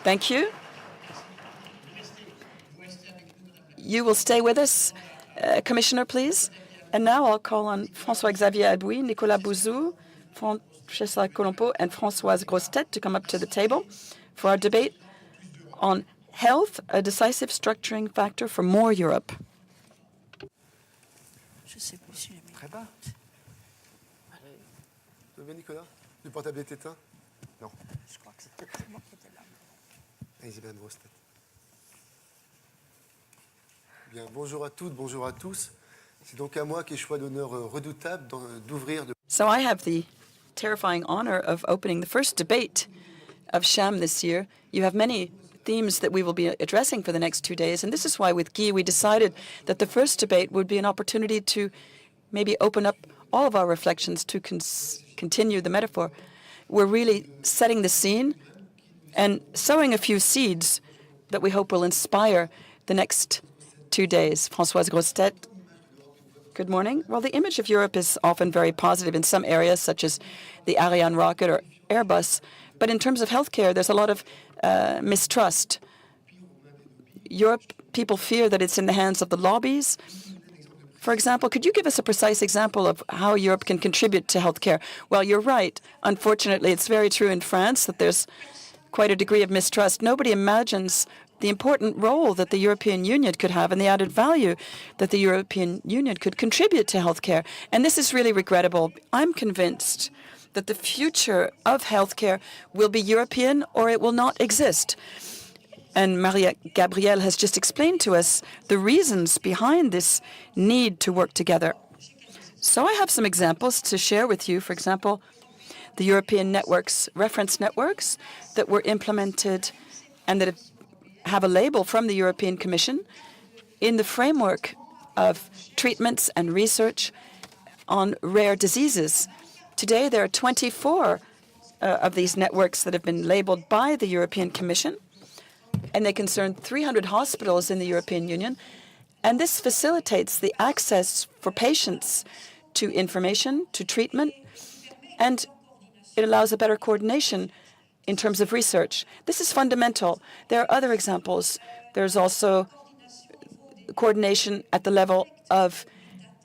Thank you. You will stay with us, Commissioner, please. And now I'll call on François-Xavier Abouy, Nicolas Bouzou, Francesca Colombo, and Françoise Grostet to come up to the table for our debate on health, a decisive structuring factor for more Europe. Très bas. Tu vas bien, Nicolas? Le portable est éteint? Non. Je crois que c'était moi qui étais là. Isabelle Grostet. Bien, bonjour à toutes, bonjour à tous. C'est donc à moi qui ai choix d'honneur redoutable d'ouvrir. So I have the terrifying honor of opening the first debate of CHAM this year. You have many themes that we will be addressing for the next 2 days, and this is why with Guy we decided that the first debate would be an opportunity to maybe open up all of our reflections to continue the metaphor. We're really setting the scene and sowing a few seeds that we hope will inspire the next 2 days. Françoise Grostet, good morning. Well, the image of Europe is often very positive in some areas, such as the Ariane rocket or Airbus. But in terms of healthcare, there's a lot of mistrust. Europe, people fear that it's in the hands of the lobbies. For example, could you give us a precise example of how Europe can contribute to healthcare? Well, you're right. Unfortunately, it's very true in France that there's quite a degree of mistrust. Nobody imagines the important role that the European Union could have and the added value that the European Union could contribute to healthcare. And this is really regrettable. I'm convinced that the future of healthcare will be European or it will not exist. And Maria Gabrielle has just explained to us the reasons behind this need to work together. So I have some examples to share with you. For example, the European networks, reference networks that were implemented and that have a label from the European Commission in the framework of treatments and research on rare diseases. Today, there are 24 of these networks that have been labeled by the European Commission, and they concern 300 hospitals in the European Union. And this facilitates the access for patients to information, to treatment, and it allows a better coordination in terms of research. This is fundamental. There are other examples. There's also coordination at the level of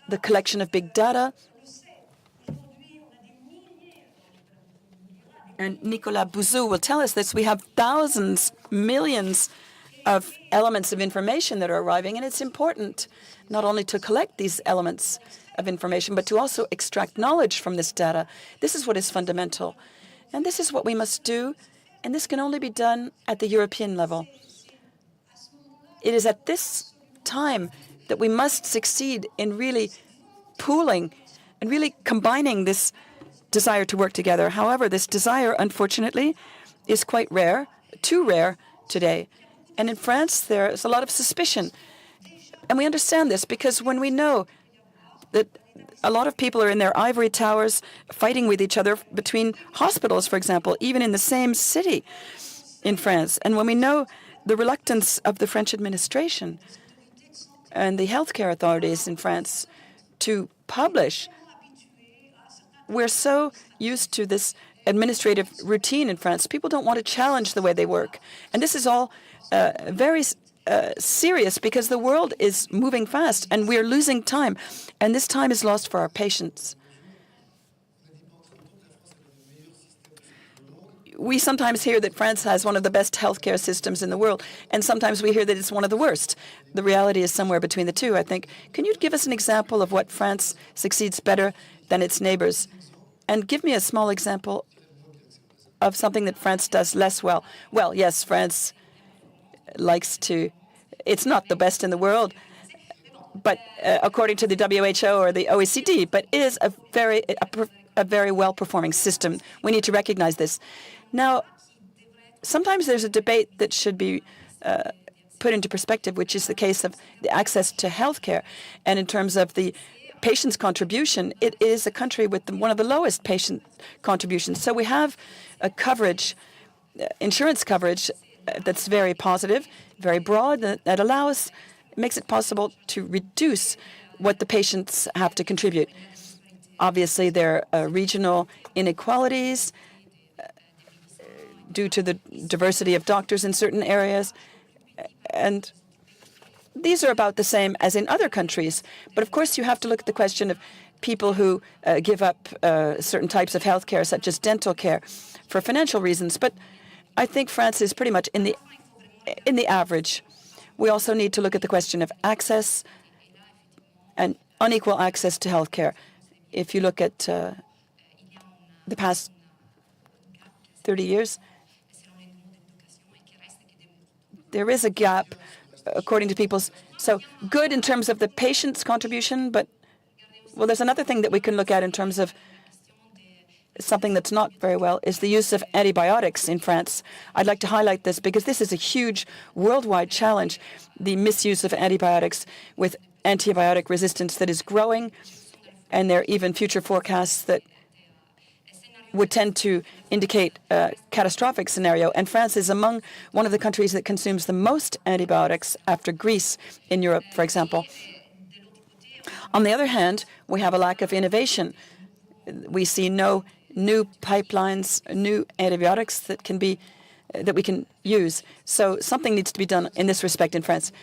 the collection of big data. And Nicolas Bouzou will tell us this. We have thousands, millions of elements of information that are arriving, and it's important not only to collect these elements of information, but to also extract knowledge from this data. This is what is fundamental. And this is what we must do, and this can only be done at the European level. It is at this time that we must succeed in really pooling and really combining this desire to work together. However, this desire, unfortunately, is quite rare, too rare today. And in France, there is a lot of suspicion. And we understand this because when we know that a lot of people are in their ivory towers fighting with each other between hospitals, for example, even in the same city in France. And when we know the reluctance of the French administration and the healthcare authorities in France to publish, we're so used to this administrative routine in France. People don't want to challenge the way they work. And this is all very serious because the world is moving fast and we're losing time. And this time is lost for our patients. We sometimes hear that France has one of the best healthcare systems in the world, and sometimes we hear that it's one of the worst. The reality is somewhere between the two, I think. Can you give us an example of what France succeeds better than its neighbors? And give me a small example of something that France does less well. Well, yes, France likes to, it's not the best in the world, but according to the WHO or the OECD, but it is a very well-performing system. We need to recognize this. Now, sometimes there's a debate that should be put into perspective, which is the case of the access to healthcare. And in terms of the patient's contribution, it is a country with one of the lowest patient contributions. So we have a coverage, insurance coverage, that's very positive, very broad, that makes it possible to reduce what the patients have to contribute. Obviously, there are regional inequalities. due to the diversity of doctors in certain areas. And these are about the same as in other countries. But of course, you have to look at the question of people who give up certain types of health care, such as dental care, for financial reasons. But I think France is pretty much in the average. We also need to look at the question of access and unequal access to health care. If you look at the past 30 years, there is a gap according to people's. So good in terms of the patient's contribution, but well, there's another thing that we can look at in terms of something that's not very well is the use of antibiotics in France. I'd like to highlight this because this is a huge worldwide challenge, the misuse of antibiotics with antibiotic resistance that is growing, and there are even future forecasts that would tend to indicate a catastrophic scenario. And France is among one of the countries that consumes the most antibiotics after Greece in Europe, for example. On the other hand, we have a lack of innovation. We see no new pipelines, new antibiotics that we can use. So something needs to be done in this respect in France.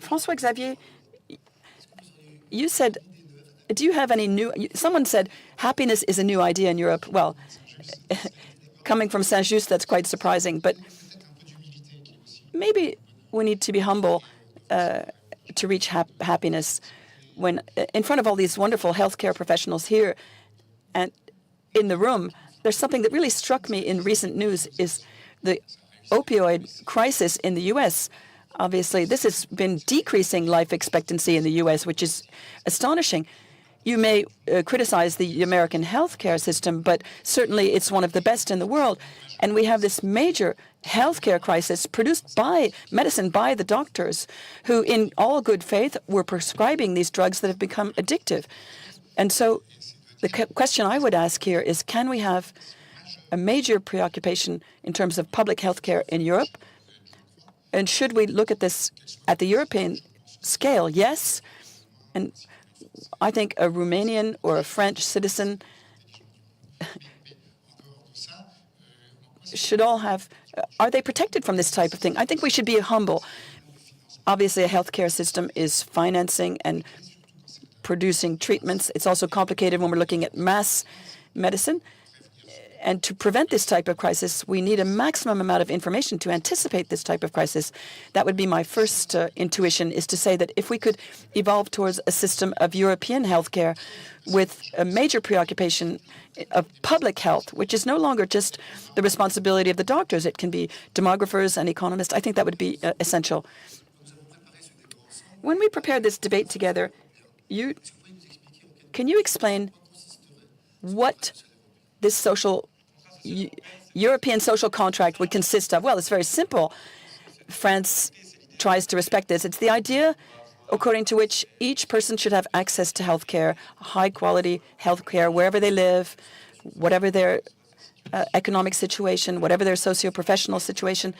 François-Xavier, you said, do you have any new? Someone said happiness is a new idea in Europe. Well, coming from Saint-Just, that's quite surprising. But maybe we need to be humble to reach happiness. When in front of all these wonderful healthcare professionals here and in the room, there's something that really struck me in recent news is the opioid crisis in the U.S. Obviously, this has been decreasing life expectancy in the U.S., which is astonishing. You may criticize the American healthcare system, but certainly it's one of the best in the world. And we have this major healthcare crisis produced by medicine, by the doctors, who in all good faith were prescribing these drugs that have become addictive. And so the question I would ask here is, can we have a major preoccupation in terms of public health care in Europe? And should we look at this at the European scale? Yes. And I think a Romanian or a French citizen should all have, are they protected from this type of thing? I think we should be humble. Obviously, a healthcare system is financing and producing treatments. It's also complicated when we're looking at mass medicine. And to prevent this type of crisis, we need a maximum amount of information to anticipate this type of crisis. That would be my first intuition, is to say that if we could evolve towards a system of European healthcare with a major preoccupation of public health, which is no longer just the responsibility of the doctors, it can be demographers and economists, I think that would be essential. When we prepared this debate together, can you explain what this European social contract would consist of? Well, it's very simple. France tries to respect this. It's the idea according to which each person should have access to health care, high-quality health care, wherever they live, whatever their economic situation, whatever their socio-professional situation.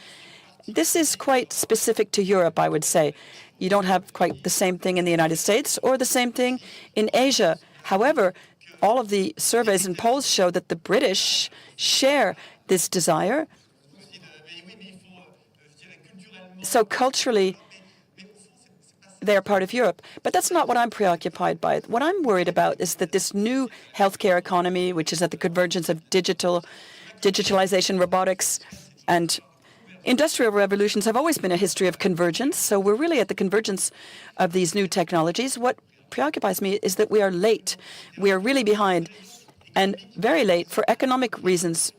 This is quite specific to Europe, I would say. You don't have quite the same thing in the United States or the same thing in Asia. However, all of the surveys and polls show that the British share this desire. So culturally, they're part of Europe. But that's not what I'm preoccupied by. What I'm worried about is that this new healthcare economy, which is at the convergence of digitalization, robotics, and industrial revolutions have always been a history of convergence. So we're really at the convergence of these new technologies. What preoccupies me is that we are late. We are really behind, and very late for economic reasons,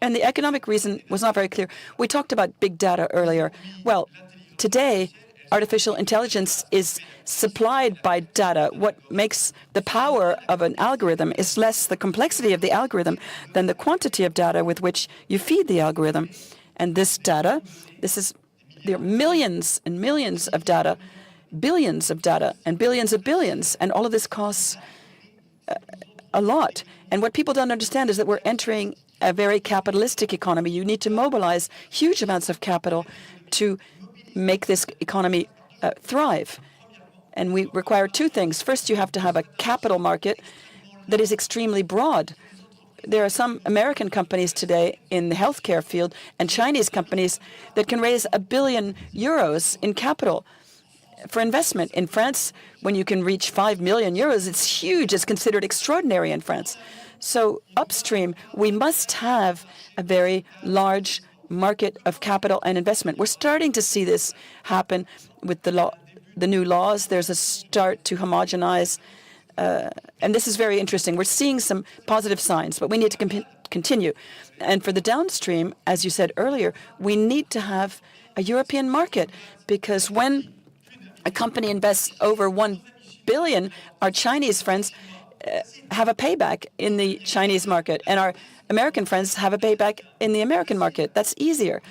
and the economic reason was not very clear. We talked about big data earlier. Well, today, artificial intelligence is supplied by data. What makes the power of an algorithm is less the complexity of the algorithm than the quantity of data with which you feed the algorithm. And this data, there are millions and millions of data, billions of data, and billions of billions, and all of this costs a lot. And what people don't understand is that we're entering a very capitalistic economy. You need to mobilize huge amounts of capital to make this economy thrive. And we require two things. First, you have to have a capital market that is extremely broad. there are some American companies today in the healthcare field and Chinese companies that can raise €1 billion in capital for investment. In France, when you can reach €5 million, it's huge. It's considered extraordinary in France. So upstream, we must have a very large market of capital and investment. We're starting to see this happen with the new laws. There's a start to homogenize, and this is very interesting. We're seeing some positive signs, but we need to continue. And for the downstream, as you said earlier, we need to have a European market, because when a company invests over $1 billion, our Chinese friends have a payback in the Chinese market, and our American friends have a payback in the American market. That's easier.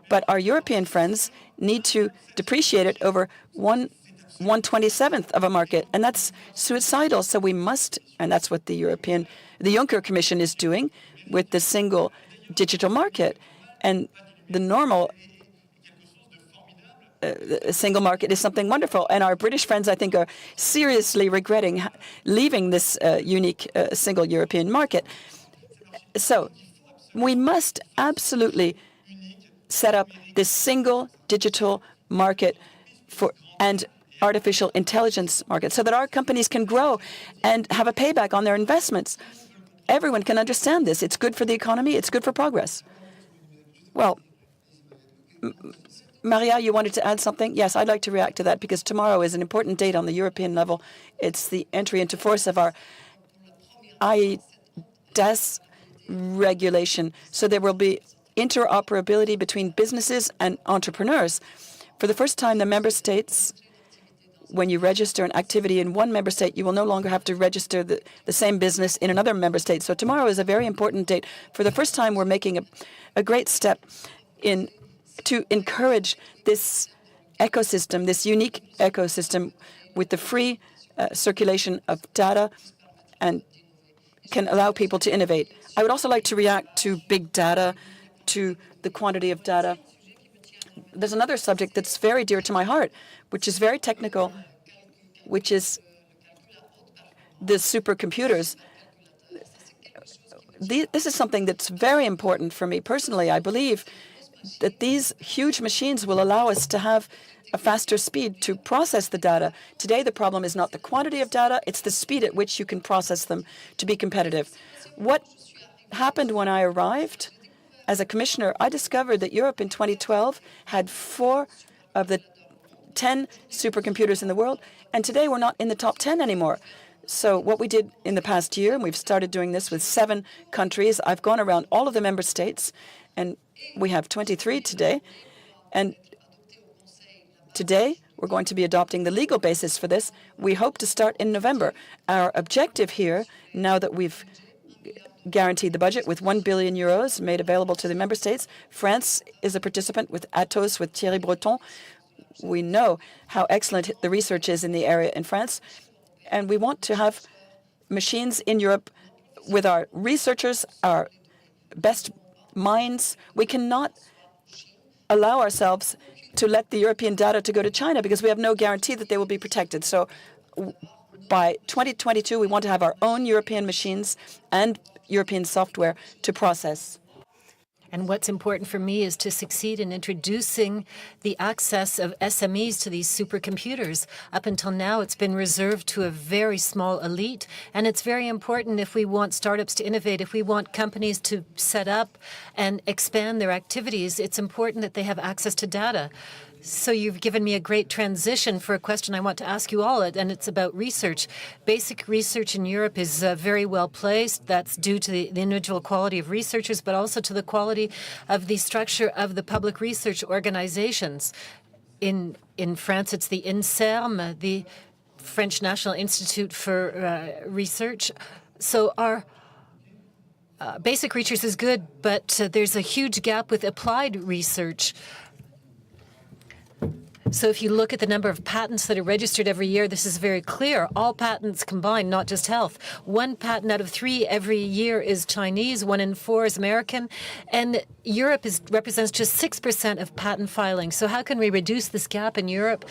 But our European friends need to depreciate it over 1/27th of a market, and that's suicidal. So we must, and that's what the Juncker Commission is doing with the single digital market. And the normal single market is something wonderful. And our British friends, I think, are seriously regretting leaving this unique single European market. So we must absolutely set up this single digital market and artificial intelligence market so that our companies can grow and have a payback on their investments. Everyone can understand this. It's good for the economy. It's good for progress. Well, Maria, you wanted to add something? Yes, I'd like to react to that, because tomorrow is an important date on the European level. It's the entry into force of our IDAS regulation. So there will be interoperability between businesses and entrepreneurs. For the first time, the member states, when you register an activity in one member state, you will no longer have to register the same business in another member state. So tomorrow is a very important date. For the first time, we're making a great step to encourage this ecosystem, this unique ecosystem with the free circulation of data, and can allow people to innovate. I would also like to react to big data, to the quantity of data. There's another subject that's very dear to my heart, which is very technical, which is the supercomputers. This is something that's very important for me personally. I believe that these huge machines will allow us to have a faster speed to process the data. Today, the problem is not the quantity of data, it's the speed at which you can process them to be competitive. What happened when I arrived as a commissioner, I discovered that Europe in 2012 had 4 of the 10 supercomputers in the world, and today we're not in the top 10 anymore. So what we did in the past year, and we've started doing this with 7 countries, I've gone around all of the member states, and we have 23 today. And today, we're going to be adopting the legal basis for this. We hope to start in November. Our objective here, now that we've guaranteed the budget with €1 billion made available to the member states, France is a participant with Atos, with Thierry Breton. We know how excellent the research is in the area in France, and we want to have machines in Europe with our researchers, our best minds. We cannot allow ourselves to let the European data to go to China, because we have no guarantee that they will be protected. So by 2022, we want to have our own European machines and European software to process. And what's important for me is to succeed in introducing the access of SMEs to these supercomputers. Up until now, it's been reserved to a very small elite, and it's very important if we want startups to innovate, if we want companies to set up and expand their activities, it's important that they have access to data. So you've given me a great transition for a question I want to ask you all, and it's about research. Basic research in Europe is very well placed. That's due to the individual quality of researchers, but also to the quality of the structure of the public research organizations. In France, it's the INSERM, the French National Institute for Research. So our basic research is good, but there's a huge gap with applied research. So if you look at the number of patents that are registered every year, this is very clear. All patents combined, not just health. 1 patent out of 3 every year is Chinese, 1 in 4 is American, and Europe represents just 6% of patent filing. So how can we reduce this gap in Europe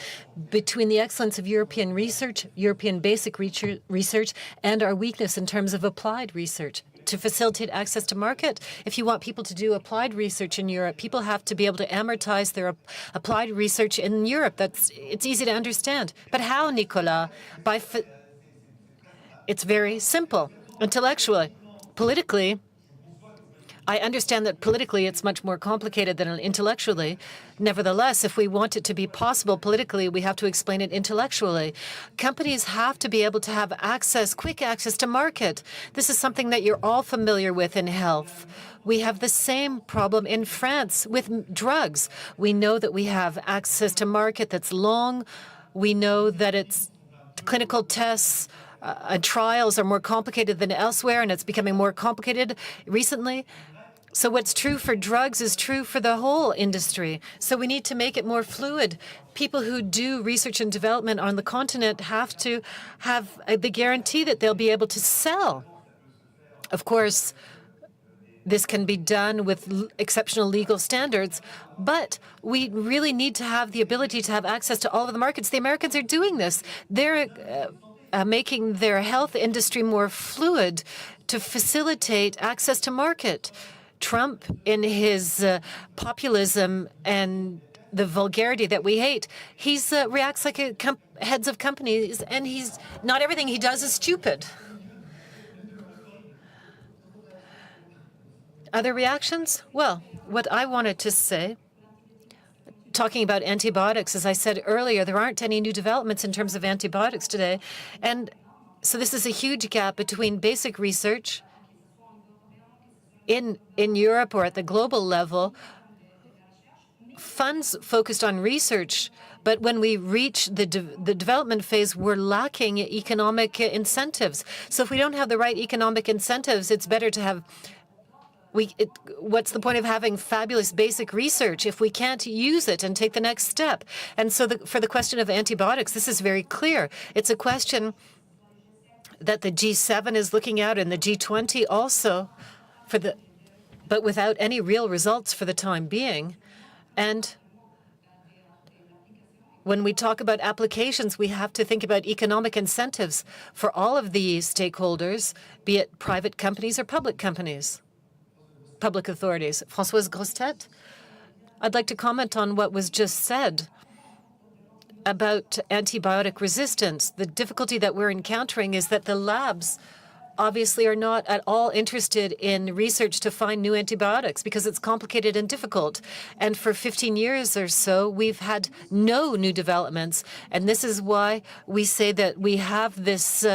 between the excellence of European research, European basic research, and our weakness in terms of applied research? to facilitate access to market. If you want people to do applied research in Europe, people have to be able to amortize their applied research in Europe. It's easy to understand. But how, Nicolas? It's very simple. Intellectually, politically, I understand that politically it's much more complicated than intellectually. Nevertheless, if we want it to be possible politically, we have to explain it intellectually. Companies have to be able to have access, quick access to market. This is something that you're all familiar with in health. We have the same problem in France with drugs. We know that we have access to market that's long. We know that it's clinical tests and trials are more complicated than elsewhere, and it's becoming more complicated recently. So what's true for drugs is true for the whole industry. So we need to make it more fluid. People who do research and development on the continent have to have the guarantee that they'll be able to sell. Of course, this can be done with exceptional legal standards, but we really need to have the ability to have access to all of the markets. The Americans are doing this. They're making their health industry more fluid to facilitate access to market. Trump, in his populism and the vulgarity that we hate, he reacts like heads of companies, and not everything he does is stupid. Other reactions? Well, what I wanted to say, talking about antibiotics, as I said earlier, there aren't any new developments in terms of antibiotics today. And so this is a huge gap between basic research in Europe or at the global level, funds focused on research, but when we reach the development phase, we're lacking economic incentives. So if we don't have the right economic incentives, it's better to have what's the point of having fabulous basic research if we can't use it and take the next step? And so for the question of antibiotics, this is very clear. It's a question that the G7 is looking at and the G20 also, but without any real results for the time being. And when we talk about applications, we have to think about economic incentives for all of these stakeholders, be it private companies or public companies. Public authorities. François-Xavier, I'd like to comment on what was just said about antibiotic resistance. The difficulty that we're encountering is that the labs obviously are not at all interested in research to find new antibiotics because it's complicated and difficult. And for 15 years or so, we've had no new developments. And this is why we say that we have this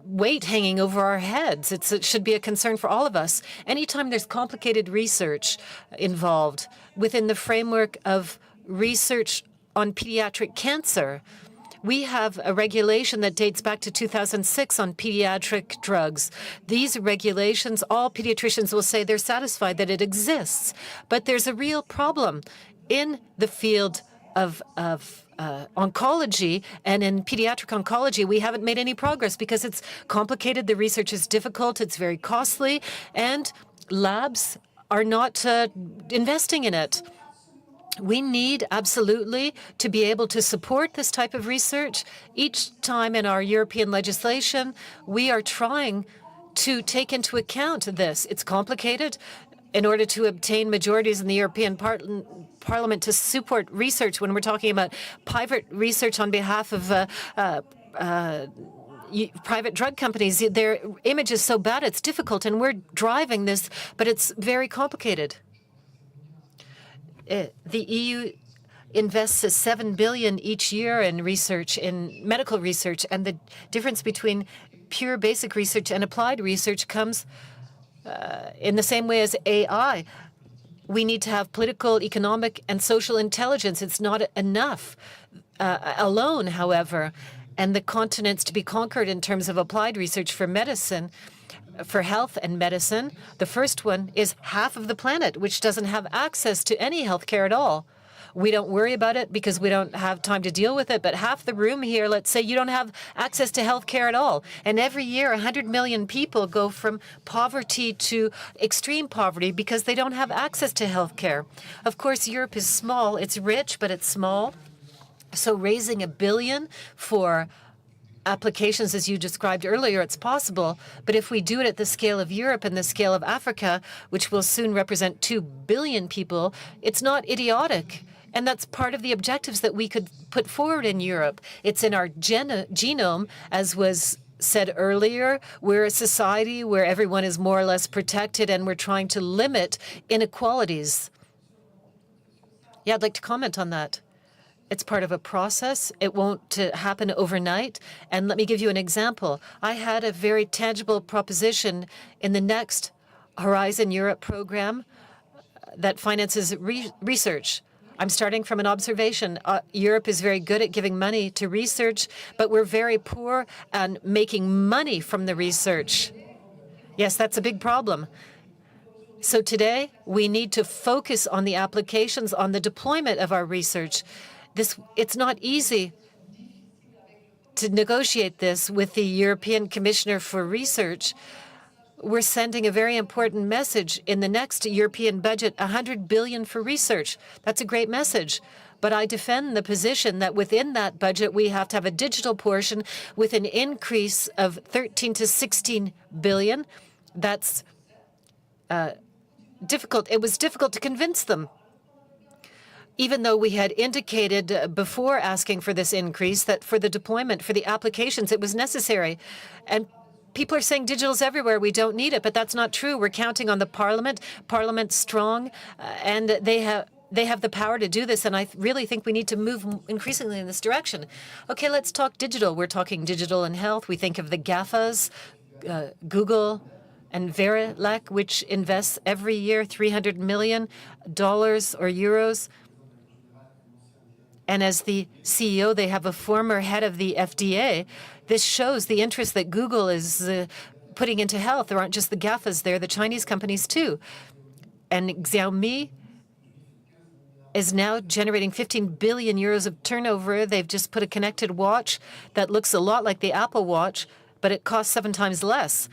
weight hanging over our heads. It should be a concern for all of us. Anytime there's complicated research involved within the framework of research on pediatric cancer, we have a regulation that dates back to 2006 on pediatric drugs. These regulations, all pediatricians will say they're satisfied that it exists. But there's a real problem in the field of oncology, and in pediatric oncology, we haven't made any progress because it's complicated, the research is difficult, it's very costly, and labs are not investing in it. We need absolutely to be able to support this type of research. Each time in our European legislation, we are trying to take into account this. It's complicated. In order to obtain majorities in the European Parliament to support research, when we're talking about private research on behalf of private drug companies, their image is so bad, it's difficult, and we're driving this, but it's very complicated. The EU invests 7 billion each year in research, in medical research, and the difference between pure basic research and applied research comes in the same way as AI. We need to have political, economic, and social intelligence. It's not enough alone, however, and the continents to be conquered in terms of applied research for medicine, for health and medicine. The first one is half of the planet, which doesn't have access to any health care at all. We don't worry about it because we don't have time to deal with it, but half the room here, let's say you don't have access to health care at all. And every year, 100 million people go from poverty to extreme poverty because they don't have access to health care. Of course, Europe is small. It's rich, but it's small. So raising $1 billion for applications, as you described earlier, it's possible. But if we do it at the scale of Europe and the scale of Africa, which will soon represent 2 billion people, it's not idiotic. And that's part of the objectives that we could put forward in Europe. It's in our genome, as was said earlier. We're a society where everyone is more or less protected, and we're trying to limit inequalities. Yeah, I'd like to comment on that. It's part of a process. It won't happen overnight. And let me give you an example. I had a very tangible proposition in the next Horizon Europe program that finances research. I'm starting from an observation. Europe is very good at giving money to research, but we're very poor at making money from the research. Yes, that's a big problem. So today, we need to focus on the applications, on the deployment of our research. It's not easy to negotiate this with the European Commissioner for Research. We're sending a very important message in the next European budget, 100 billion for research. That's a great message. But I defend the position that within that budget, we have to have a digital portion with an increase of 13 to 16 billion. That's difficult. It was difficult to convince them, even though we had indicated before asking for this increase that for the deployment, for the applications, it was necessary. And people are saying digital's everywhere, we don't need it, but that's not true. We're counting on the Parliament. Parliament's strong, and they have the power to do this, and I really think we need to move increasingly in this direction. Okay, let's talk digital. We're talking digital and health. We think of the GAFAs, Google and Verilec, which invests every year $300 million or euros. And as the CEO, they have a former head of the FDA. This shows the interest that Google is putting into health. There aren't just the GAFAs there, the Chinese companies too. And Xiaomi is now generating 15 billion euros of turnover. They've just put a connected watch that looks a lot like the Apple Watch, but it costs 7 times less.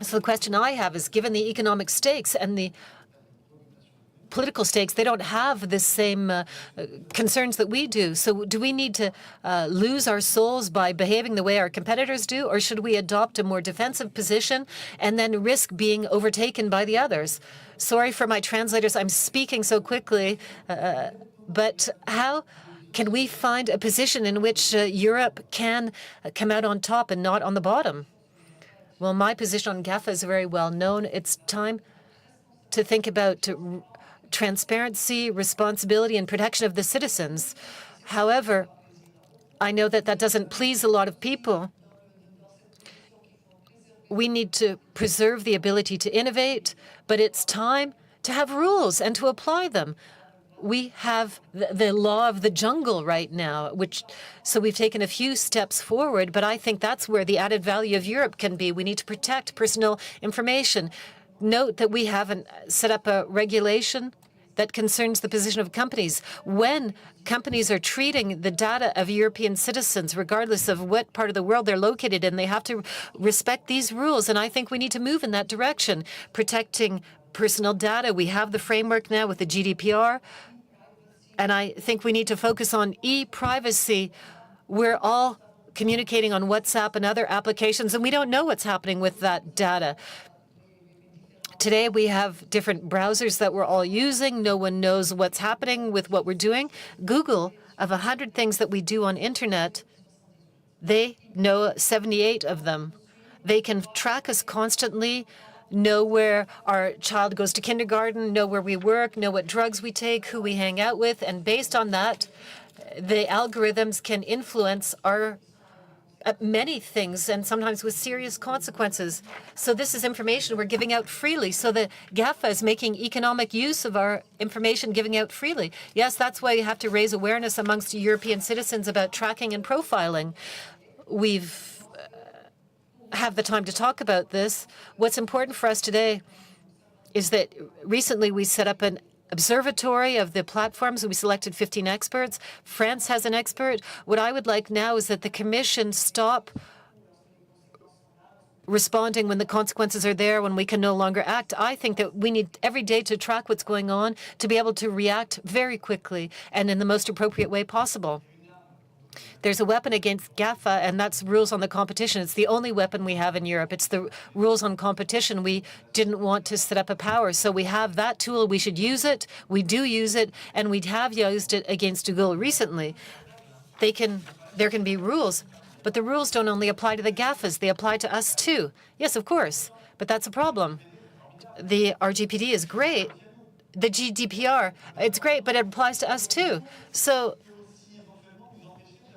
So the question I have is, given the economic stakes and the political stakes, they don't have the same concerns that we do. So do we need to lose our souls by behaving the way our competitors do, or should we adopt a more defensive position and then risk being overtaken by the others? Sorry for my translators, I'm speaking so quickly, but how can we find a position in which Europe can come out on top and not on the bottom? Well, my position on GAFA is very well known. It's time to think about transparency, responsibility, and protection of the citizens. However, I know that that doesn't please a lot of people. We need to preserve the ability to innovate, but it's time to have rules and to apply them. We have the law of the jungle right now, so we've taken a few steps forward, but I think that's where the added value of Europe can be. We need to protect personal information. Note that we haven't set up a regulation that concerns the position of companies. When companies are treating the data of European citizens, regardless of what part of the world they're located in, they have to respect these rules. And I think we need to move in that direction, protecting personal data. We have the framework now with the GDPR. And I think we need to focus on e-privacy. We're all communicating on WhatsApp and other applications, and we don't know what's happening with that data. Today, we have different browsers that we're all using. No one knows what's happening with what we're doing. Google, of 100 things that we do on internet, they know 78 of them. They can track us constantly, know where our child goes to kindergarten, know where we work, know what drugs we take, who we hang out with, and based on that, the algorithms can influence our many things, and sometimes with serious consequences. So this is information we're giving out freely. So the GAFA is making economic use of our information giving out freely. Yes, that's why you have to raise awareness amongst European citizens about tracking and profiling. We've have the time to talk about this. What's important for us today is that recently we set up an observatory of the platforms. We selected 15 experts. France has an expert. What I would like now is that the Commission stop responding when the consequences are there, when we can no longer act. I think that we need every day to track what's going on, to be able to react very quickly and in the most appropriate way possible. There's a weapon against GAFA, and that's rules on the competition. It's the only weapon we have in Europe. It's the rules on competition. We didn't want to set up a power, so we have that tool. We should use it. We do use it, and we have used it against Google recently. There can be rules, but the rules don't only apply to the GAFAs. They apply to us, too. Yes, of course, but that's a problem. The RGPD is great. The GDPR, it's great, but it applies to us, too. So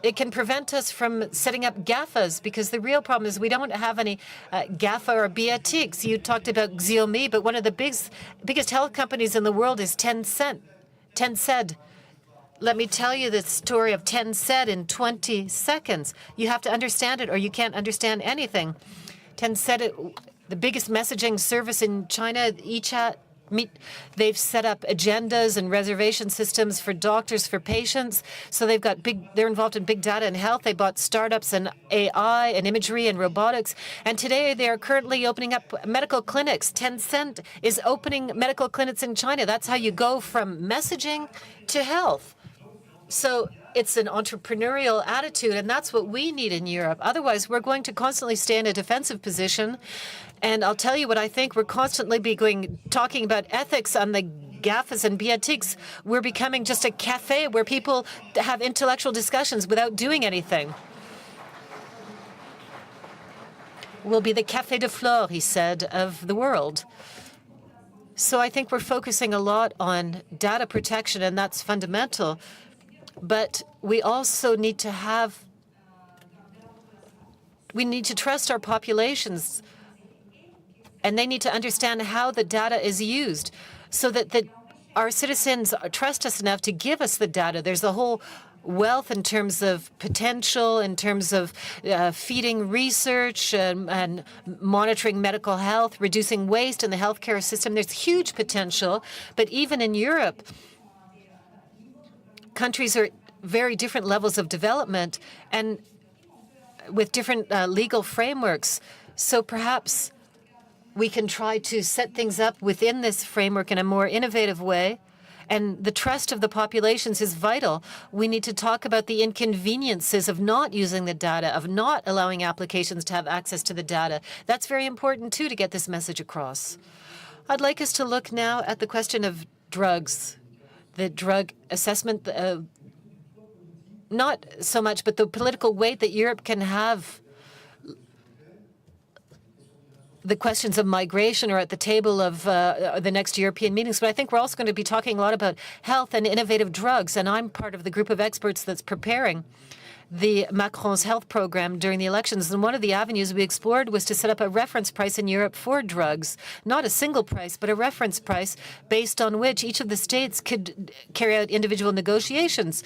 it can prevent us from setting up GAFAs, because the real problem is we don't have any GAFA or Biatics. You talked about Xiaomi, but one of the biggest health companies in the world is Tencent. Let me tell you the story of Tencent in 20 seconds. You have to understand it, or you can't understand anything. Tencent, the biggest messaging service in China, WeChat. They've set up agendas and reservation systems for doctors, for patients. So they're involved in big data and health. They bought startups in AI and imagery and robotics. And today they are currently opening up medical clinics. Tencent is opening medical clinics in China. That's how you go from messaging to health. So it's an entrepreneurial attitude, and that's what we need in Europe. Otherwise, we're going to constantly stay in a defensive position. And I'll tell you what I think. We're constantly talking about ethics on the GAFAs and Biatics. We're becoming just a cafe where people have intellectual discussions without doing anything. We'll be the Café de Flore, he said, of the world. So I think we're focusing a lot on data protection, and that's fundamental. But we also need to trust our populations, and they need to understand how the data is used so that our citizens trust us enough to give us the data. There's a whole wealth in terms of potential, in terms of feeding research and monitoring medical health, reducing waste in the healthcare system. There's huge potential, but even in Europe, countries are very different levels of development and with different legal frameworks. So perhaps we can try to set things up within this framework in a more innovative way. And the trust of the populations is vital. We need to talk about the inconveniences of not using the data, of not allowing applications to have access to the data. That's very important, too, to get this message across. I'd like us to look now at the question of drugs, the drug assessment, not so much, but the political weight that Europe can have. The questions of migration are at the table of the next European meetings, but I think we're also going to be talking a lot about health and innovative drugs, and I'm part of the group of experts that's preparing the Macron's health program during the elections. And one of the avenues we explored was to set up a reference price in Europe for drugs, not a single price, but a reference price based on which each of the states could carry out individual negotiations.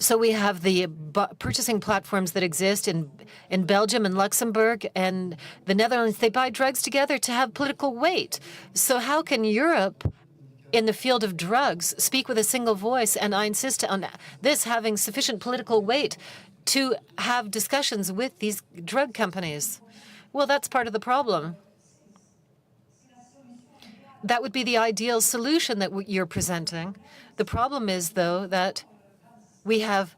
So we have the purchasing platforms that exist in Belgium and Luxembourg and the Netherlands. They buy drugs together to have political weight. So how can Europe, in the field of drugs, speak with a single voice? And I insist on this having sufficient political weight to have discussions with these drug companies. Well, that's part of the problem. That would be the ideal solution that you're presenting. The problem is, though, that we have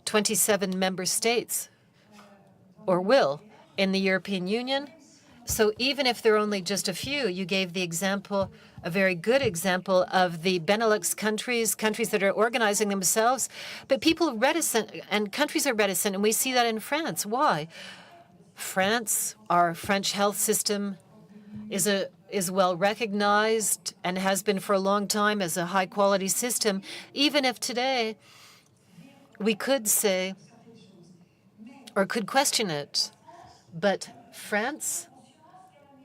27 member states, or will, in the European Union. So even if there are only just a few, you gave the example, a very good example of the Benelux countries, countries that are organizing themselves. But people are reticent, and countries are reticent, and we see that in France. Why? France, our French health system, is well recognized and has been for a long time as a high-quality system, even if today we could say or could question it. But France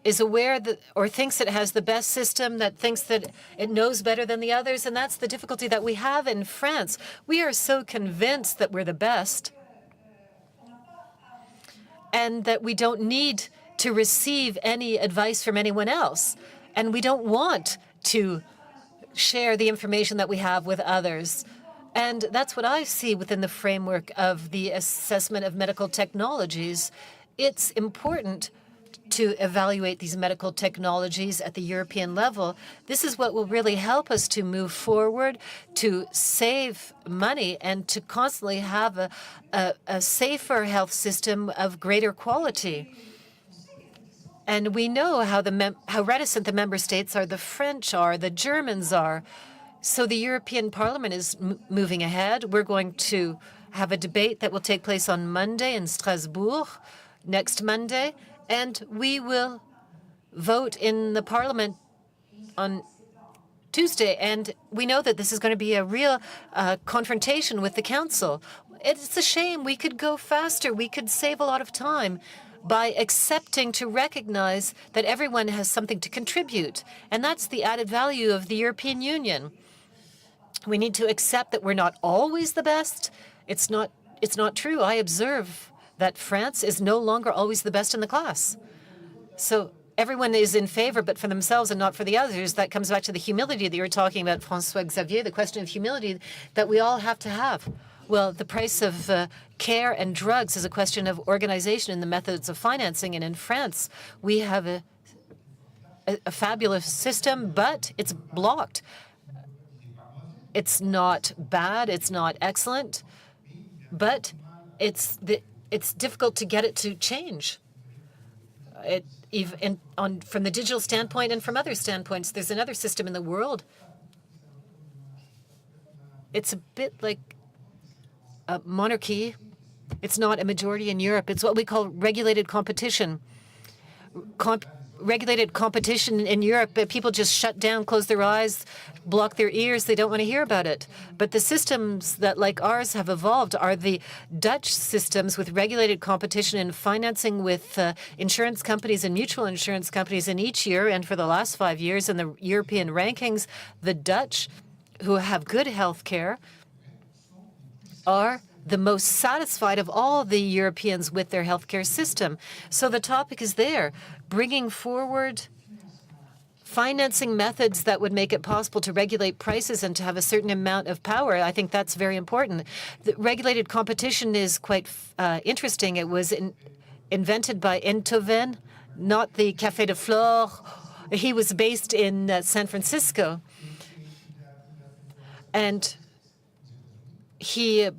is aware that, or thinks it has the best system, that thinks that it knows better than the others, and that's the difficulty that we have in France. We are so convinced that we're the best and that we don't need to receive any advice from anyone else. And we don't want to share the information that we have with others. And that's what I see within the framework of the assessment of medical technologies. It's important to evaluate these medical technologies at the European level. This is what will really help us to move forward, to save money, and to constantly have a safer health system of greater quality. And we know how reticent the member states are, the French are, the Germans are. So the European Parliament is moving ahead. We're going to have a debate that will take place on Monday in Strasbourg, next Monday, and we will vote in the Parliament on Tuesday. And we know that this is going to be a real confrontation with the Council. It's a shame. We could go faster. We could save a lot of time by accepting to recognize that everyone has something to contribute. And that's the added value of the European Union. We need to accept that we're not always the best. It's not true. I observe that France is no longer always the best in the class. So everyone is in favor, but for themselves and not for the others. That comes back to the humility that you were talking about, François-Xavier, the question of humility that we all have to have. Well, the price of care and drugs is a question of organization and the methods of financing. And in France, we have a fabulous system, but it's blocked. It's not bad. It's not excellent. But it's difficult to get it to change. From the digital standpoint and from other standpoints, there's another system in the world. It's a bit like a monarchy. It's not a majority in Europe. It's what we call regulated competition. Regulated competition in Europe, people just shut down, close their eyes, block their ears. They don't want to hear about it. But the systems that, like ours, have evolved are the Dutch systems with regulated competition and financing with insurance companies and mutual insurance companies. And each year, and for the last 5 years in the European rankings, the Dutch, who have good health care, are the most satisfied of all the Europeans with their healthcare system. So the topic is there, bringing forward financing methods that would make it possible to regulate prices and to have a certain amount of power. I think that's very important. The regulated competition is quite interesting. It was invented by Enthoven, not the Café de Flore. He was based in San Francisco. And he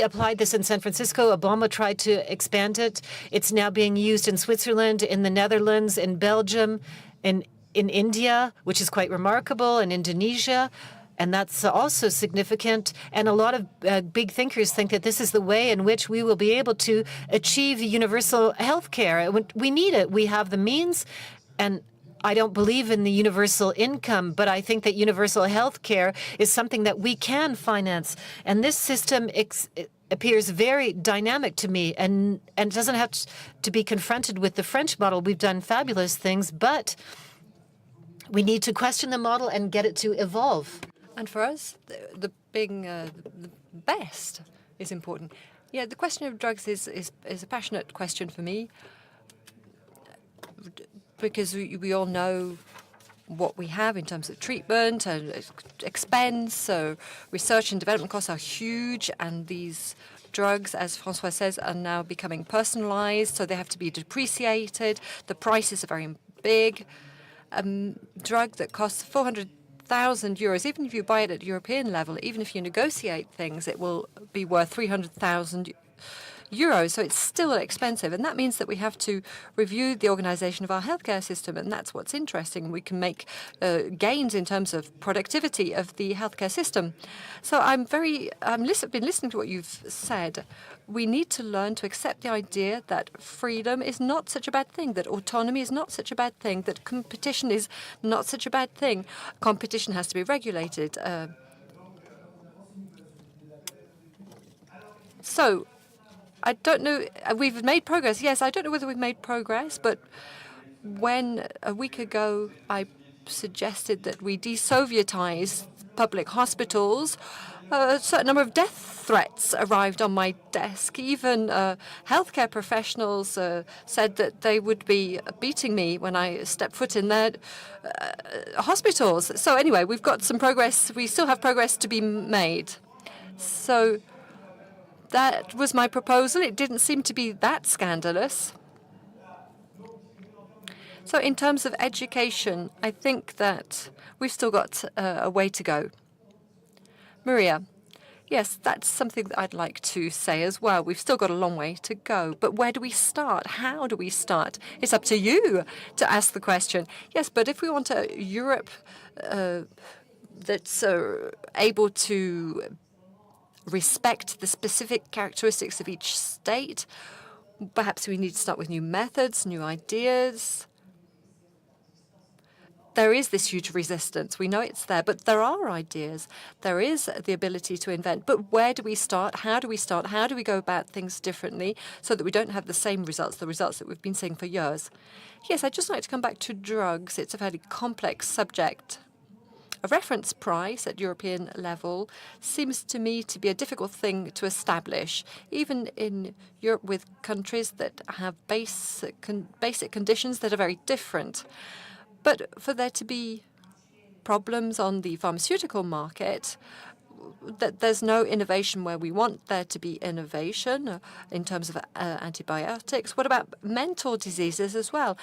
applied this in San Francisco. Obama tried to expand it. It's now being used in Switzerland, in the Netherlands, in Belgium, in India, which is quite remarkable, in Indonesia. And that's also significant. And a lot of big thinkers think that this is the way in which we will be able to achieve universal health care. We need it. We have the means. And I don't believe in the universal income, but I think that universal health care is something that we can finance. And this system appears very dynamic to me and doesn't have to be confronted with the French model. We've done fabulous things, but we need to question the model and get it to evolve. And for us, the being the best is important. Yeah, the question of drugs is a passionate question for me, because we all know what we have in terms of treatment and expense. So research and development costs are huge, and these drugs, as François says, are now becoming personalized, so they have to be depreciated. The prices are very big. A drug that costs 400,000 euros, even if you buy it at European level, even if you negotiate things, it will be worth 300,000 euros. So it's still expensive. And that means that we have to review the organization of our healthcare system. And that's what's interesting. We can make gains in terms of productivity of the healthcare system. So I've been listening to what you've said. We need to learn to accept the idea that freedom is not such a bad thing, that autonomy is not such a bad thing, that competition is not such a bad thing. Competition has to be regulated. So I don't know. We've made progress. Yes, I don't know whether we've made progress, but when a week ago I suggested that we de-Sovietize public hospitals, a certain number of death threats arrived on my desk. Even healthcare professionals said that they would be beating me when I stepped foot in their hospitals. So anyway, we've got some progress. We still have progress to be made. So that was my proposal. It didn't seem to be that scandalous. So in terms of education, I think that we've still got a way to go. Maria, yes, that's something that I'd like to say as well. We've still got a long way to go. But where do we start? How do we start? It's up to you to ask the question. Yes, but if we want a Europe that's able to respect the specific characteristics of each state, perhaps we need to start with new methods, new ideas. There is this huge resistance. We know it's there, but there are ideas. There is the ability to invent. But where do we start? How do we start? How do we go about things differently so that we don't have the same results, the results that we've been seeing for years? Yes, I'd just like to come back to drugs. It's a fairly complex subject. A reference price at European level seems to me to be a difficult thing to establish, even in Europe with countries that have basic conditions that are very different. But for there to be problems on the pharmaceutical market, that there's no innovation where we want there to be innovation in terms of antibiotics. What about mental diseases as well?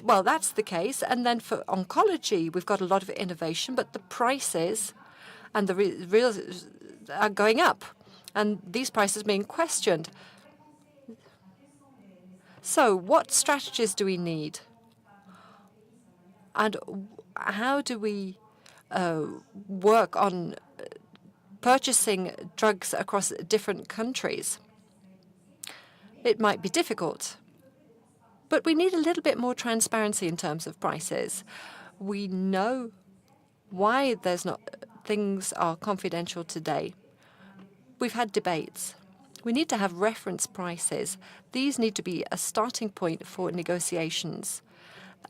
Well, that's the case. And then for oncology, we've got a lot of innovation, but the prices and the real are going up, and these prices being questioned. So what strategies do we need? And how do we work on purchasing drugs across different countries? It might be difficult, but we need a little bit more transparency in terms of prices. We know why things are confidential today. We've had debates. We need to have reference prices. These need to be a starting point for negotiations.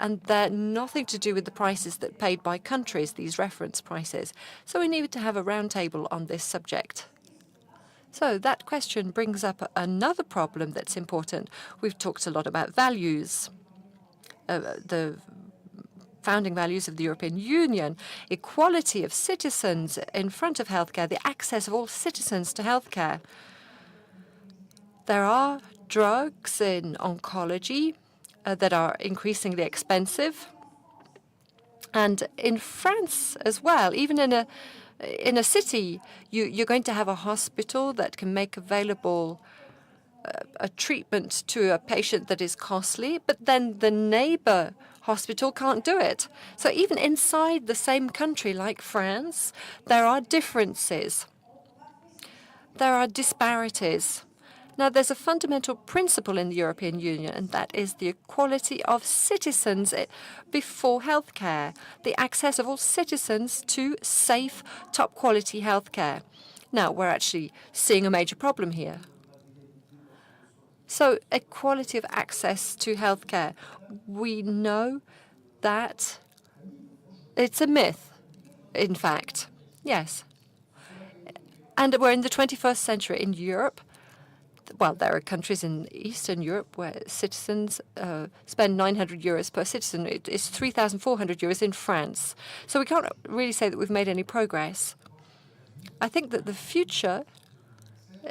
And they're nothing to do with the prices that paid by countries, these reference prices. So we need to have a roundtable on this subject. So that question brings up another problem that's important. We've talked a lot about values, the founding values of the European Union, equality of citizens in front of healthcare, the access of all citizens to healthcare. There are drugs in oncology that are increasingly expensive. And in France as well, even in a city, you're going to have a hospital that can make available a treatment to a patient that is costly, but then the neighbor hospital can't do it. So even inside the same country like France, there are differences. There are disparities. Now, there's a fundamental principle in the European Union, and that is the equality of citizens before healthcare, the access of all citizens to safe, top-quality healthcare. Now, we're actually seeing a major problem here. So, equality of access to healthcare. We know that it's a myth, in fact. Yes. And we're in the 21st century in Europe. Well, there are countries in Eastern Europe where citizens spend 900 euros per citizen. It's 3,400 euros in France. So we can't really say that we've made any progress. I think that the future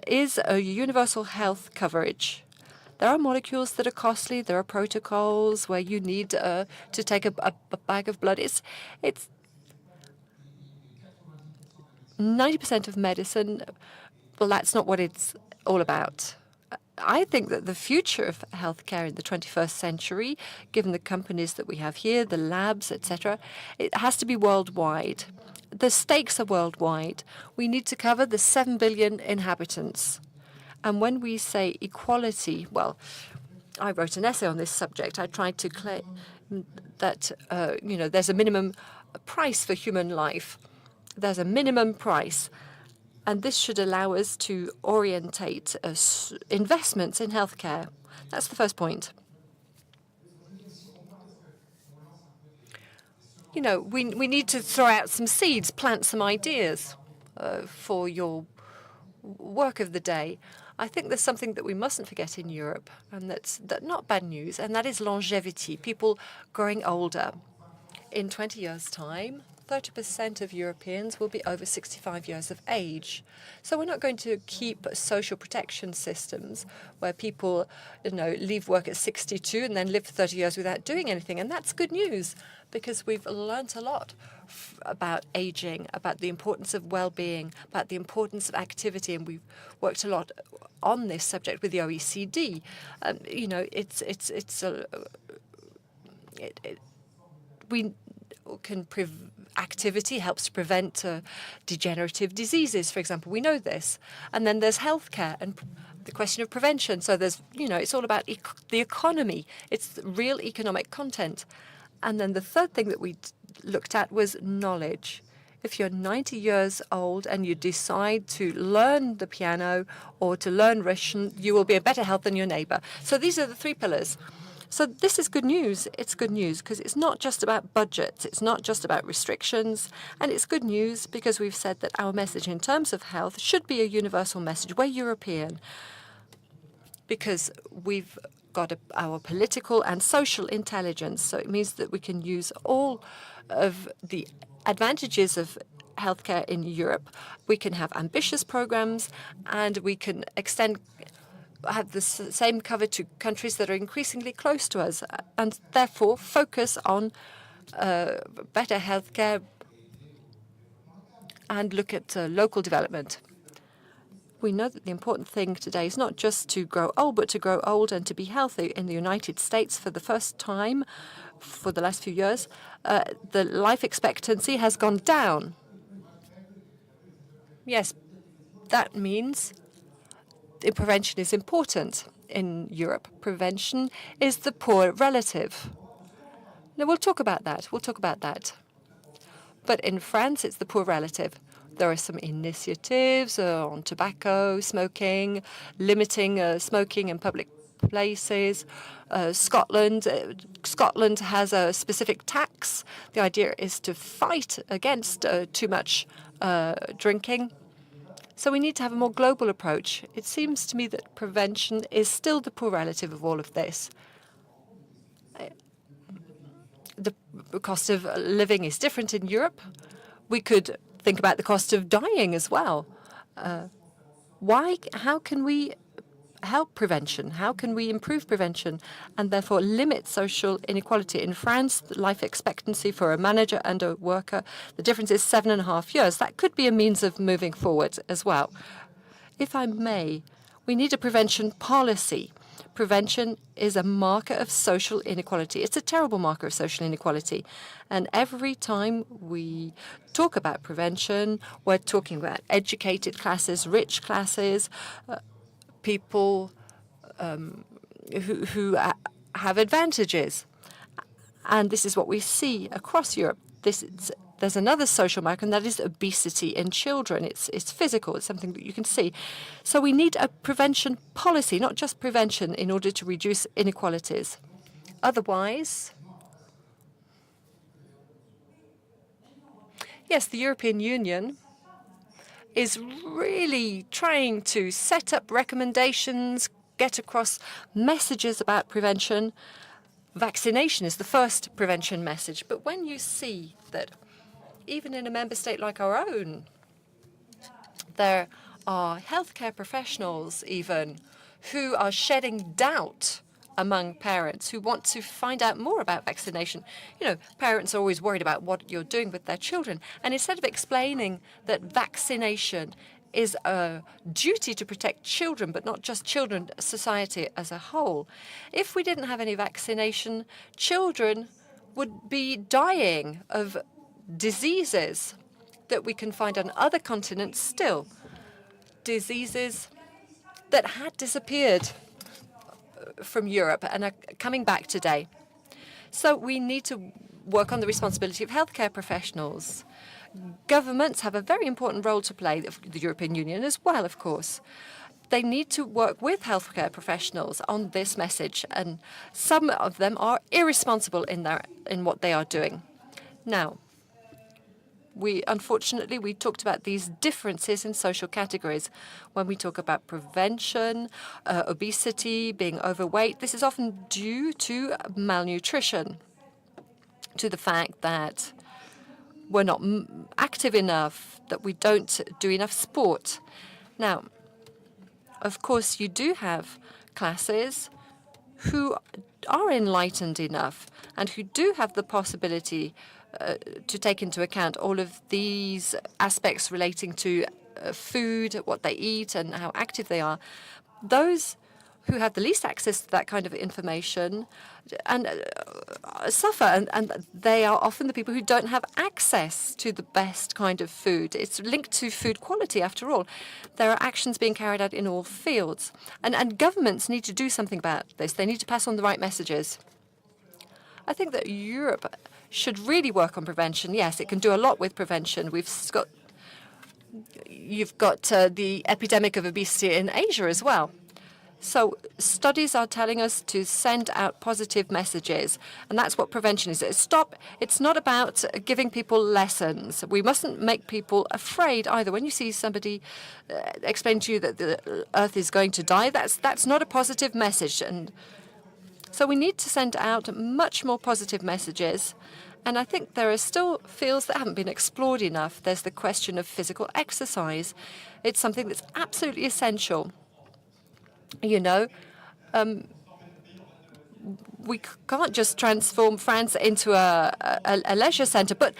is a universal health coverage. There are molecules that are costly. There are protocols where you need to take a bag of blood. It's 90% of medicine. Well, that's not what it's all about. I think that the future of healthcare in the 21st century, given the companies that we have here, the labs, etc., it has to be worldwide. The stakes are worldwide. We need to cover the 7 billion inhabitants. And when we say equality, well, I wrote an essay on this subject. I tried to claim that, there's a minimum price for human life. There's a minimum price. And this should allow us to orientate investments in healthcare. That's the first point. We need to throw out some seeds, plant some ideas for your work of the day. I think there's something that we mustn't forget in Europe, and that's not bad news, and that is longevity, people growing older. In 20 years' time, 30% of Europeans will be over 65 years of age. So we're not going to keep social protection systems where people, leave work at 62 and then live for 30 years without doing anything. And that's good news, because we've learnt a lot about aging, about the importance of well-being, about the importance of activity, and we've worked a lot on this subject with the OECD. Activity helps to prevent degenerative diseases, for example. We know this. And then there's healthcare and the question of prevention. So there's, it's all about the economy. It's real economic content. And then the third thing that we looked at was knowledge. If you're 90 years old and you decide to learn the piano or to learn Russian, you will be in better health than your neighbor. So these are the three pillars. So this is good news. It's good news because it's not just about budgets. It's not just about restrictions. And it's good news because we've said that our message in terms of health should be a universal message. We're European because we've got our political and social intelligence. So it means that we can use all of the advantages of healthcare in Europe. We can have ambitious programs and we can have the same cover to countries that are increasingly close to us, and therefore focus on better healthcare and look at local development. We know that the important thing today is not just to grow old, but to grow old and to be healthy. In the United States, for the first time for the last few years, the life expectancy has gone down. Yes, that means prevention is important in Europe. Prevention is the poor relative. Now, we'll talk about that. But in France, it's the poor relative. There are some initiatives on tobacco, smoking, limiting smoking in public places. Scotland has a specific tax. The idea is to fight against too much drinking. So we need to have a more global approach. It seems to me that prevention is still the poor relative of all of this. The cost of living is different in Europe. We could think about the cost of dying as well. How can we help prevention? How can we improve prevention and therefore limit social inequality? In France, the life expectancy for a manager and a worker, the difference is 7.5 years. That could be a means of moving forward as well. If I may, we need a prevention policy. Prevention is a marker of social inequality. It's a terrible marker of social inequality. And every time we talk about prevention, we're talking about educated classes, rich classes, people who have advantages. And this is what we see across Europe. There's another social marker, and that is obesity in children. It's physical. It's something that you can see. So we need a prevention policy, not just prevention, in order to reduce inequalities. Otherwise, yes, the European Union is really trying to set up recommendations, get across messages about prevention. Vaccination is the first prevention message. But when you see that even in a member state like our own, there are healthcare professionals even who are shedding doubt among parents who want to find out more about vaccination. Parents are always worried about what you're doing with their children. And instead of explaining that vaccination is a duty to protect children, but not just children, society as a whole, if we didn't have any vaccination, children would be dying of diseases that we can find on other continents still, diseases that had disappeared from Europe and are coming back today. So we need to work on the responsibility of healthcare professionals. Governments have a very important role to play, the European Union as well, of course. They need to work with healthcare professionals on this message, and some of them are irresponsible in what they are doing. Now, unfortunately, we talked about these differences in social categories. When we talk about prevention, obesity, being overweight, this is often due to malnutrition, to the fact that we're not active enough, that we don't do enough sport. Now, of course, you do have classes who are enlightened enough and who do have the possibility to take into account all of these aspects relating to food, what they eat, and how active they are. Those who have the least access to that kind of information and suffer, and they are often the people who don't have access to the best kind of food. It's linked to food quality, after all. There are actions being carried out in all fields, and governments need to do something about this. They need to pass on the right messages. I think that Europe should really work on prevention. Yes, it can do a lot with prevention. You've got the epidemic of obesity in Asia as well. So studies are telling us to send out positive messages, and that's what prevention is. It's not about giving people lessons. We mustn't make people afraid either. When you see somebody explain to you that the Earth is going to die, that's not a positive message. And so we need to send out much more positive messages. And I think there are still fields that haven't been explored enough. There's the question of physical exercise. It's something that's absolutely essential. You know, we can't just transform France into a leisure centre, but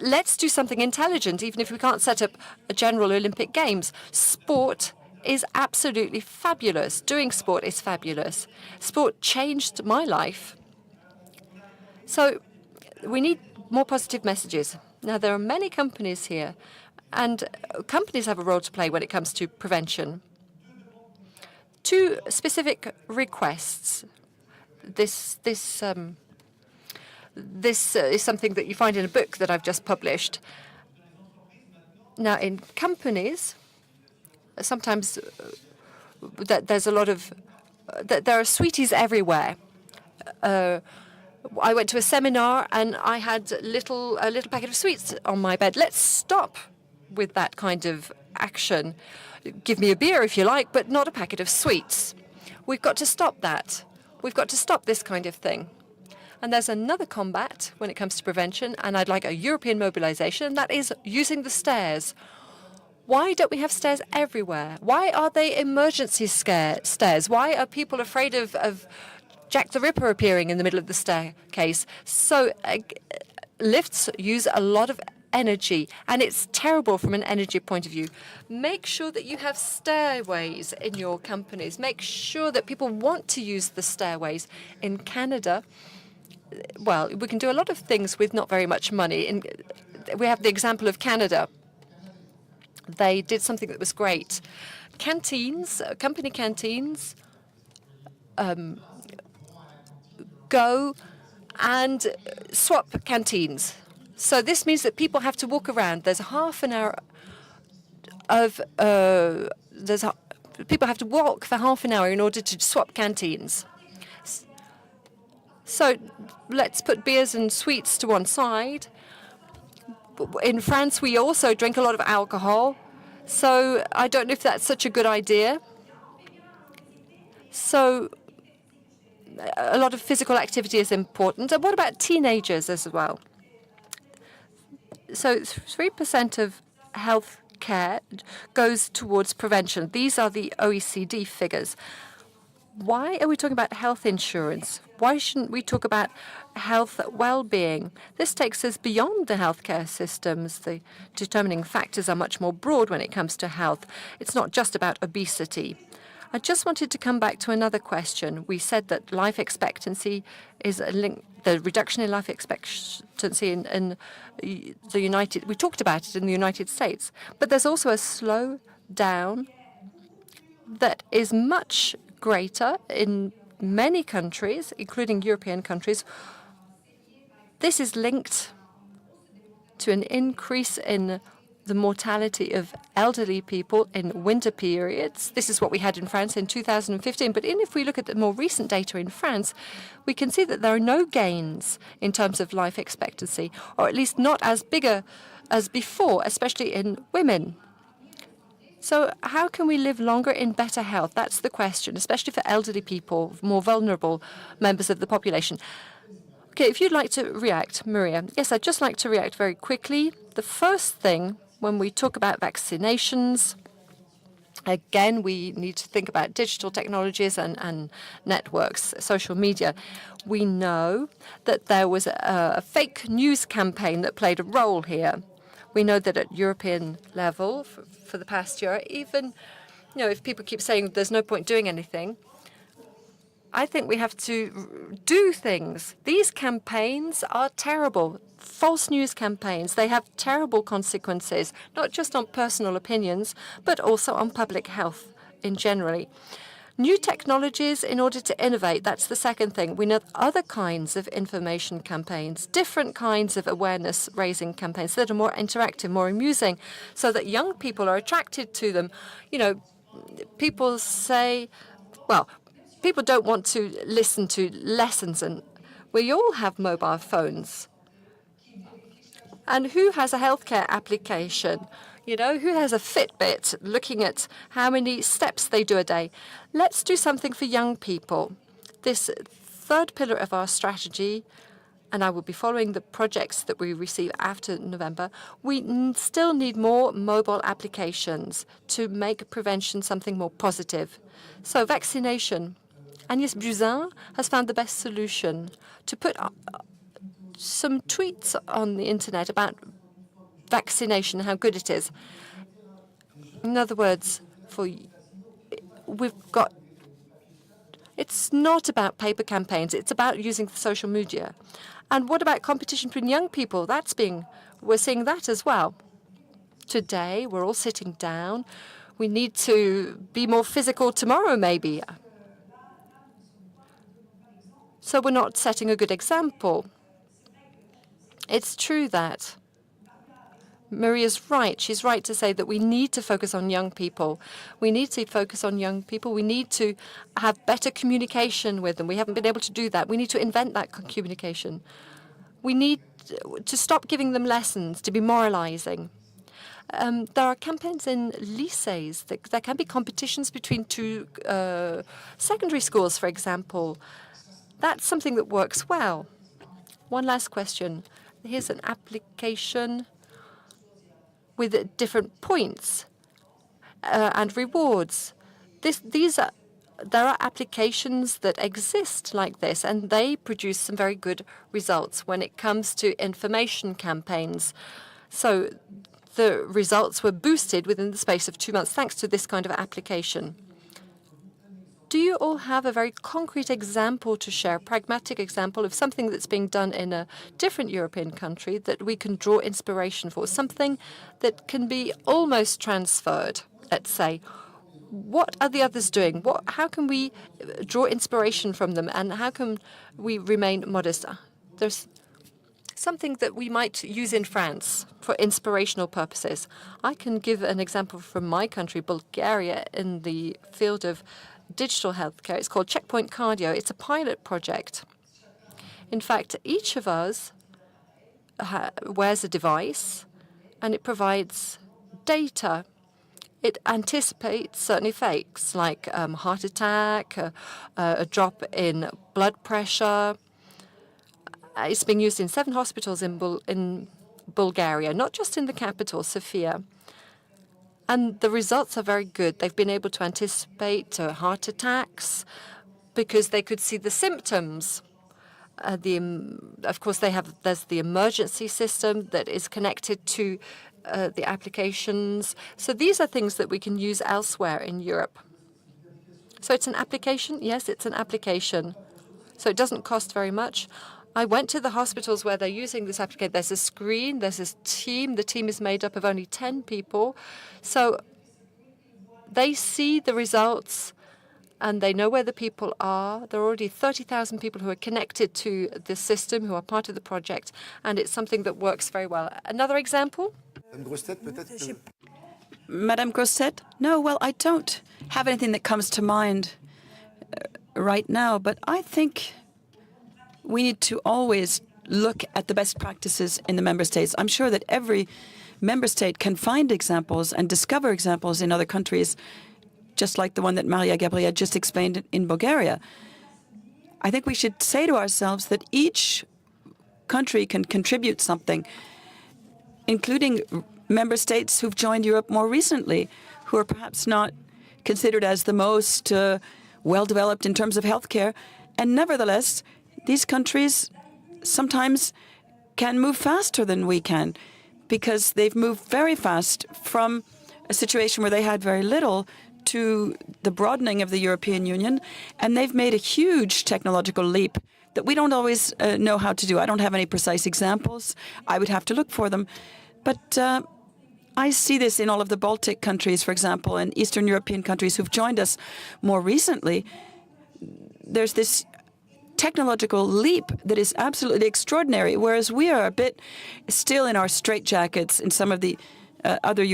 let's do something intelligent, even if we can't set up a general Olympic Games. Sport is absolutely fabulous. Doing sport is fabulous. Sport changed my life. So we need more positive messages. Now, there are many companies here, and companies have a role to play when it comes to prevention. 2 specific requests. This is something that you find in a book that I've just published. Now, in companies, sometimes there's a lot of there are sweeties everywhere. I went to a seminar and I had a little packet of sweets on my bed. Let's stop with that kind of action. Give me a beer if you like, but not a packet of sweets. We've got to stop that. We've got to stop this kind of thing. And there's another combat when it comes to prevention, and I'd like a European mobilization, and that is using the stairs. Why don't we have stairs everywhere? Why are they emergency stairs? Why are people afraid of Jack the Ripper appearing in the middle of the staircase? So lifts use a lot of energy, and it's terrible from an energy point of view. Make sure that you have stairways in your companies. Make sure that people want to use the stairways. In Canada, well, we can do a lot of things with not very much money. We have the example of Canada. They did something that was great. Canteens, company canteens, go and swap canteens. So this means that people have to walk around. There's half an hour of people have to walk for half an hour in order to swap canteens. So let's put beers and sweets to one side. In France, we also drink a lot of alcohol. So I don't know if that's such a good idea. So a lot of physical activity is important. And what about teenagers as well? So 3% of health care goes towards prevention. These are the OECD figures. Why are we talking about health insurance? Why shouldn't we talk about health well-being? This takes us beyond the healthcare systems. The determining factors are much more broad when it comes to health. It's not just about obesity. I just wanted to come back to another question. We said that life expectancy is a link, the reduction in life expectancy in the United, we talked about it in the United States, but there's also a slowdown that is much greater in many countries, including European countries. This is linked to an increase in the mortality of elderly people in winter periods. This is what we had in France in 2015. But if we look at the more recent data in France, we can see that there are no gains in terms of life expectancy, or at least not as bigger as before, especially in women. So how can we live longer in better health? That's the question, especially for elderly people, more vulnerable members of the population. Okay, if you'd like to react, Maria. Yes, I'd just like to react very quickly. The first thing when we talk about vaccinations, again, we need to think about digital technologies and networks, social media. We know that there was a fake news campaign that played a role here. We know that at European level for the past year, even if people keep saying there's no point doing anything, I think we have to do things. These campaigns are terrible. False news campaigns, they have terrible consequences, not just on personal opinions, but also on public health in generally. New technologies in order to innovate, that's the second thing. We know other kinds of information campaigns, different kinds of awareness-raising campaigns that are more interactive, more amusing, so that young people are attracted to them. People say, well, people don't want to listen to lessons, and we all have mobile phones. And who has a healthcare application? Who has a Fitbit looking at how many steps they do a day? Let's do something for young people. This third pillar of our strategy, and I will be following the projects that we receive after November, we still need more mobile applications to make prevention something more positive. So vaccination. Agnès Buzyn has found the best solution to put some tweets on the internet about vaccination, how good it is. In other words, it's not about paper campaigns, it's about using social media. And what about competition between young people? We're seeing that as well. Today, we're all sitting down. We need to be more physical tomorrow, maybe. So we're not setting a good example. It's true that Maria's right. She's right to say that we need to focus on young people. We need to focus on young people. We need to have better communication with them. We haven't been able to do that. We need to invent that communication. We need to stop giving them lessons, to be moralizing. There are campaigns in lycées. There can be competitions between two secondary schools, for example. That's something that works well. One last question. Here's an application with different points and rewards. There are applications that exist like this, and they produce some very good results when it comes to information campaigns. So the results were boosted within the space of 2 months thanks to this kind of application. Do you all have a very concrete example to share, a pragmatic example of something that's being done in a different European country that we can draw inspiration for, something that can be almost transferred, let's say? What are the others doing? How can we draw inspiration from them, and how can we remain modest? There's something that we might use in France for inspirational purposes. I can give an example from my country, Bulgaria, in the field of digital healthcare. It's called Checkpoint Cardio. It's a pilot project. In fact, each of us wears a device, and it provides data. It anticipates certain effects like heart attack, a drop in blood pressure. It's being used in 7 hospitals in Bulgaria, not just in the capital, Sofia. And the results are very good. They've been able to anticipate heart attacks because they could see the symptoms. Of course, there's the emergency system that is connected to the applications. So these are things that we can use elsewhere in Europe. So it's an application? Yes, it's an application. So it doesn't cost very much. I went to the hospitals where they're using this application. There's a screen, there's this team. The team is made up of only 10 people. So they see the results and they know where the people are. There are already 30,000 people who are connected to the system, who are part of the project, and it's something that works very well. Another example? Madame Grosset? No, well, I don't have anything that comes to mind right now, but I think we need to always look at the best practices in the member states. I'm sure that every member state can find examples and discover examples in other countries, just like the one that Maria Gabriel just explained in Bulgaria. I think we should say to ourselves that each country can contribute something, including member states who've joined Europe more recently, who are perhaps not considered as the most well-developed in terms of healthcare. And nevertheless, these countries sometimes can move faster than we can because they've moved very fast from a situation where they had very little to the broadening of the European Union, and they've made a huge technological leap that we don't always know how to do. I don't have any precise examples. I would have to look for them. But I see this in all of the Baltic countries, for example, and Eastern European countries who've joined us more recently. There's this technological leap that is absolutely extraordinary, whereas we are a bit still in our straitjackets in some of the other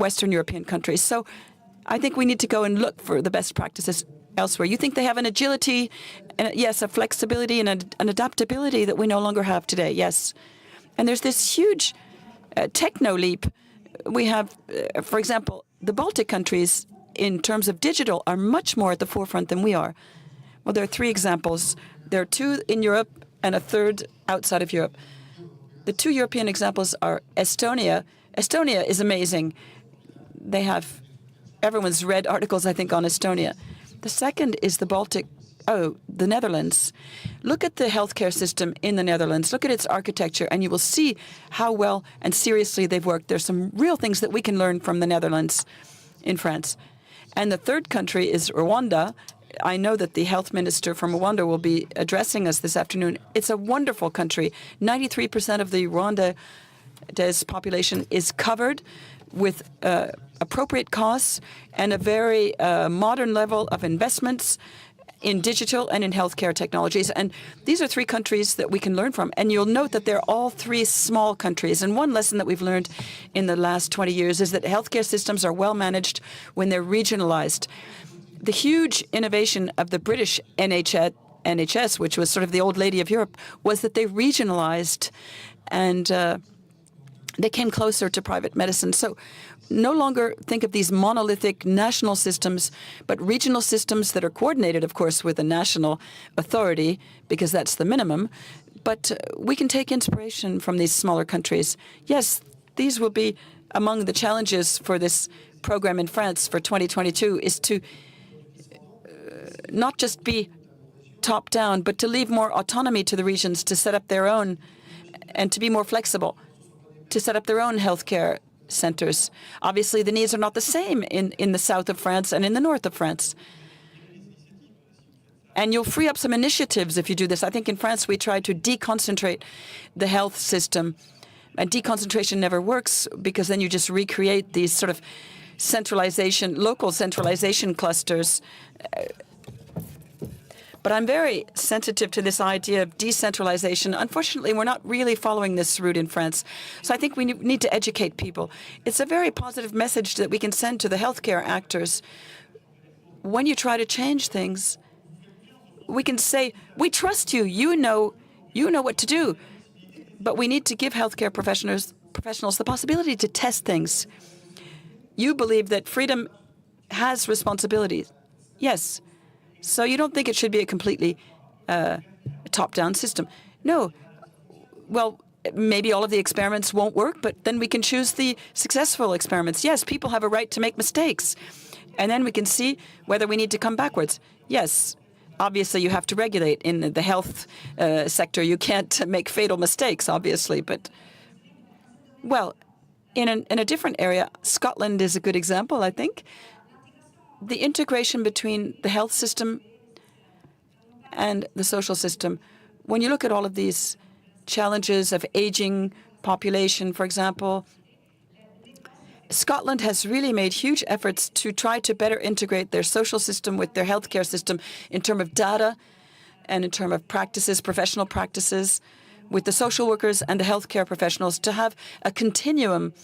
Western European countries. So I think we need to go and look for the best practices elsewhere. You think they have an agility, and yes, a flexibility and an adaptability that we no longer have today, yes. And there's this huge techno leap. We have, for example, the Baltic countries, in terms of digital, are much more at the forefront than we are. Well, there are 3 examples. There are 2 in Europe and a 3rd outside of Europe. The 2 European examples are Estonia. Estonia is amazing. They have, everyone's read articles, I think, on Estonia. The second is the Netherlands. Look at the healthcare system in the Netherlands. Look at its architecture, and you will see how well and seriously they've worked. There's some real things that we can learn from the Netherlands in France. And the 3rd country is Rwanda. I know that the health minister from Rwanda will be addressing us this afternoon. It's a wonderful country. 93% of the Rwanda's population is covered with appropriate costs and a very modern level of investments in digital and in healthcare technologies. And these are 3 countries that we can learn from. And you'll note that they're all 3 small countries. And one lesson that we've learned in the last 20 years is that healthcare systems are well managed when they're regionalized. The huge innovation of the British NHS, which was sort of the old lady of Europe, was that they regionalized and they came closer to private medicine. So no longer think of these monolithic national systems, but regional systems that are coordinated, of course, with a national authority, because that's the minimum. But we can take inspiration from these smaller countries. Yes, these will be among the challenges for this program in France for 2022, is to not just be top-down, but to leave more autonomy to the regions to set up their own and to be more flexible, to set up their own healthcare centers. Obviously, the needs are not the same in the south of France and in the north of France. And you'll free up some initiatives if you do this. I think in France we try to deconcentrate the health system. And deconcentration never works because then you just recreate these sort of local centralization clusters. But I'm very sensitive to this idea of decentralization. Unfortunately, we're not really following this route in France. So I think we need to educate people. It's a very positive message that we can send to the healthcare actors. When you try to change things, we can say, we trust you. You know what to do. But we need to give healthcare professionals the possibility to test things. You believe that freedom has responsibilities. Yes. So you don't think it should be a completely top-down system? No. Well, maybe all of the experiments won't work, but then we can choose the successful experiments. Yes, people have a right to make mistakes. And then we can see whether we need to come backwards. Yes, obviously you have to regulate. In the health sector, you can't make fatal mistakes, obviously. But, well, in a different area, Scotland is a good example, I think. The integration between the health system and the social system, when you look at all of these challenges of aging population, for example, Scotland has really made huge efforts to try to better integrate their social system with their healthcare system in terms of data and in terms of practices, professional practices, with the social workers and the healthcare professionals to have a continuum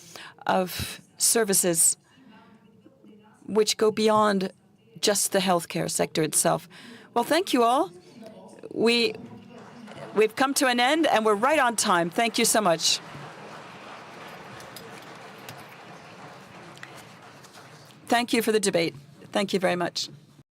of services which go beyond just the healthcare sector itself. Well, thank you all. We've come to an end, and we're right on time. Thank you so much. Thank you for the debate. Thank you very much.